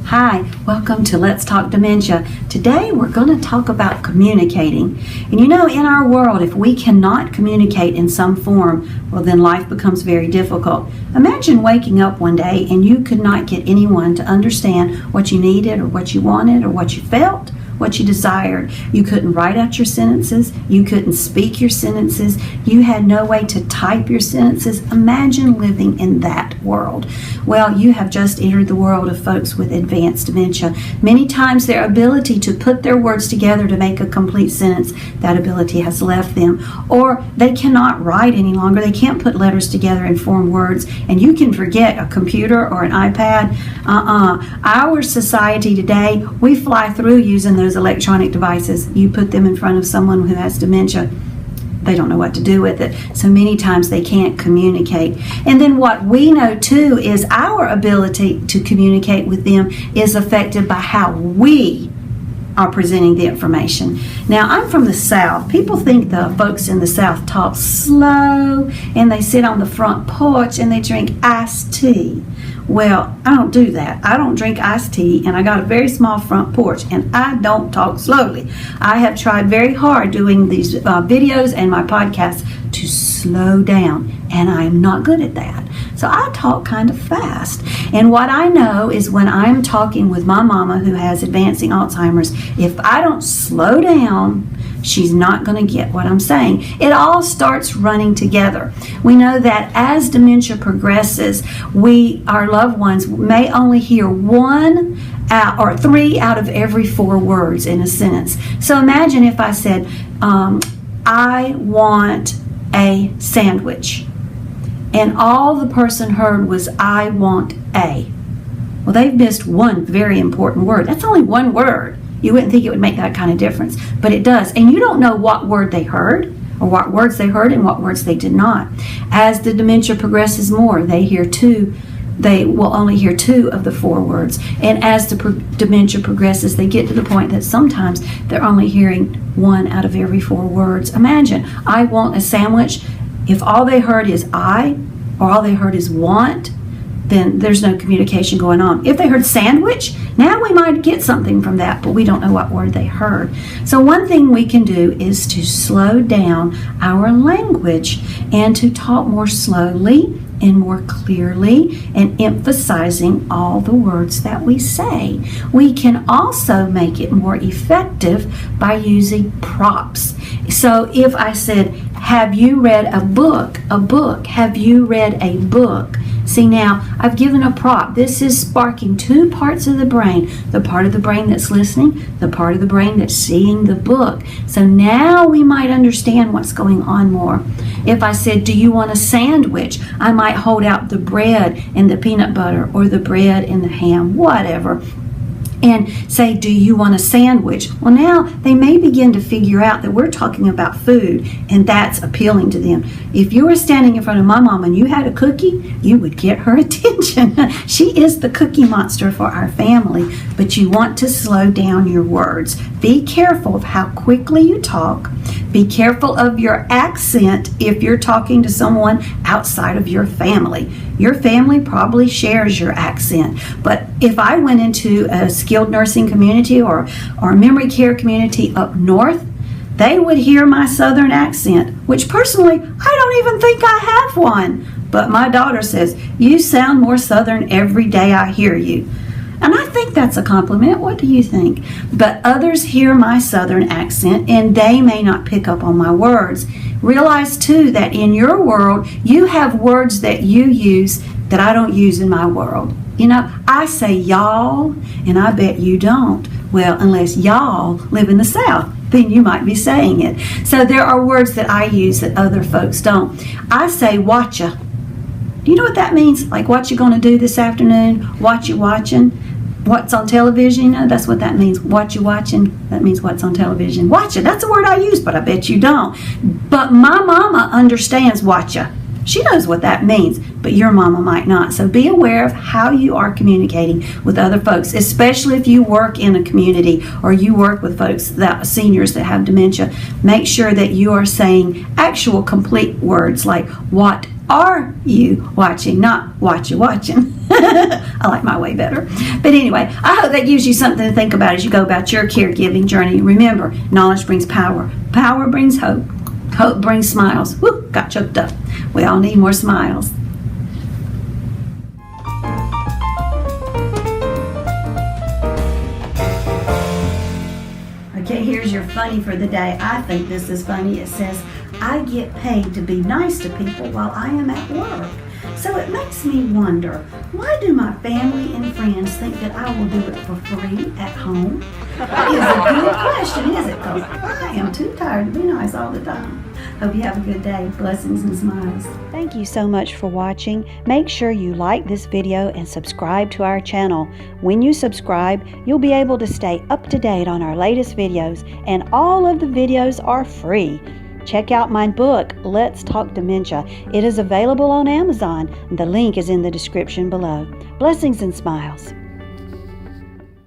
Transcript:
Hi, welcome to Let's Talk Dementia. Today we're going to talk about communicating. And in our world, if we cannot communicate in some form, well then life becomes very difficult. Imagine waking up one day and you could not get anyone to understand what you needed or what you wanted or what you felt, what you desired. You couldn't write out your sentences. You couldn't speak your sentences. You had no way to type your sentences. Imagine living in that world. Well, you have just entered the world of folks with advanced dementia. Many times their ability to put their words together to make a complete sentence, that ability has left them. Or they cannot write any longer. They can't put letters together and form words. And you can forget a computer or an iPad. Our society today, we fly through using those electronic devices. You put them in front of someone who has dementia, they don't know what to do with it. So many times they can't communicate. And then what we know too is our ability to communicate with them is affected by how we are presenting the information. Now, I'm from the South. People think the folks in the South talk slow and they sit on the front porch and they drink iced tea. Well, I don't do that. I don't drink iced tea, and I got a very small front porch, and I don't talk slowly. I have tried very hard doing these videos and my podcasts to slow down, and I'm not good at that. So I talk kind of fast. And what I know is when I'm talking with my mama who has advancing Alzheimer's, if I don't slow down, she's not going to get what I'm saying. It all starts running together. We know that as dementia progresses, our loved ones may only hear one or three out of every 4 words in a sentence. So imagine if I said, I want a sandwich. And all the person heard was, I want a. Well, they've missed one very important word. That's only one word. You wouldn't think it would make that kind of difference, but it does. And you don't know what word they heard or what words they heard and what words they did not. As the dementia progresses more, they will only hear 2 of the 4 words. And as the dementia progresses, they get to the point that sometimes they're only hearing 1 out of every 4 words. Imagine, I want a sandwich. If all they heard is I, or all they heard is want, then there's no communication going on. If they heard sandwich, now we might get something from that, but we don't know what word they heard. So one thing we can do is to slow down our language and to talk more slowly and more clearly and emphasizing all the words that we say. We can also make it more effective by using props. So if I said, have you read a book? A book. Have you read a book? See, now I've given a prop. This is sparking 2 parts of the brain, the part of the brain that's listening, the part of the brain that's seeing the book. So now we might understand what's going on more. If I said, do you want a sandwich? I might hold out the bread and the peanut butter or the bread and the ham, whatever, and say, do you want a sandwich? Well, now they may begin to figure out that we're talking about food, and that's appealing to them. If you were standing in front of my mom and you had a cookie, you would get her attention. She is the cookie monster for our family, but you want to slow down your words. Be careful of how quickly you talk. Be careful of your accent if you're talking to someone outside of your family. Your family probably shares your accent, but if I went into a skilled nursing community or memory care community up north, they would hear my southern accent, which personally, I don't even think I have one. But my daughter says, you sound more southern every day I hear you. And I think that's a compliment. What do you think? But others hear my southern accent and they may not pick up on my words. Realize too that in your world, you have words that you use that I don't use in my world. I say y'all, and I bet you don't. Well, unless y'all live in the South, then you might be saying it. So there are words that I use that other folks don't. I say watcha. Do you know what that means? Like, what you gonna do this afternoon? What you watching? What's on television? That's what that means. What you watching? That means what's on television. Watcha. That's a word I use, but I bet you don't. But my mama understands watcha. She knows what that means, but your mama might not. So be aware of how you are communicating with other folks, especially if you work in a community or you work with folks, seniors that have dementia. Make sure that you are saying actual complete words like, what are you watching? Not what you watching. I like my way better. But anyway, I hope that gives you something to think about as you go about your caregiving journey. Remember, knowledge brings power. Power brings hope. Hope brings smiles. Woo, got choked up. We all need more smiles. Okay, here's your funny for the day. I think this is funny. It says, I get paid to be nice to people while I am at work. So it makes me wonder, why do my family and friends think that I will do it for free at home? That is a good question, is it? Because I am too tired to be nice all the time. Hope you have a good day. Blessings and smiles. Thank you so much for watching. Make sure you like this video and subscribe to our channel. When you subscribe, you'll be able to stay up to date on our latest videos, and all of the videos are free. Check out my book, Let's Talk Dementia. It is available on Amazon. The link is in the description below. Blessings and smiles.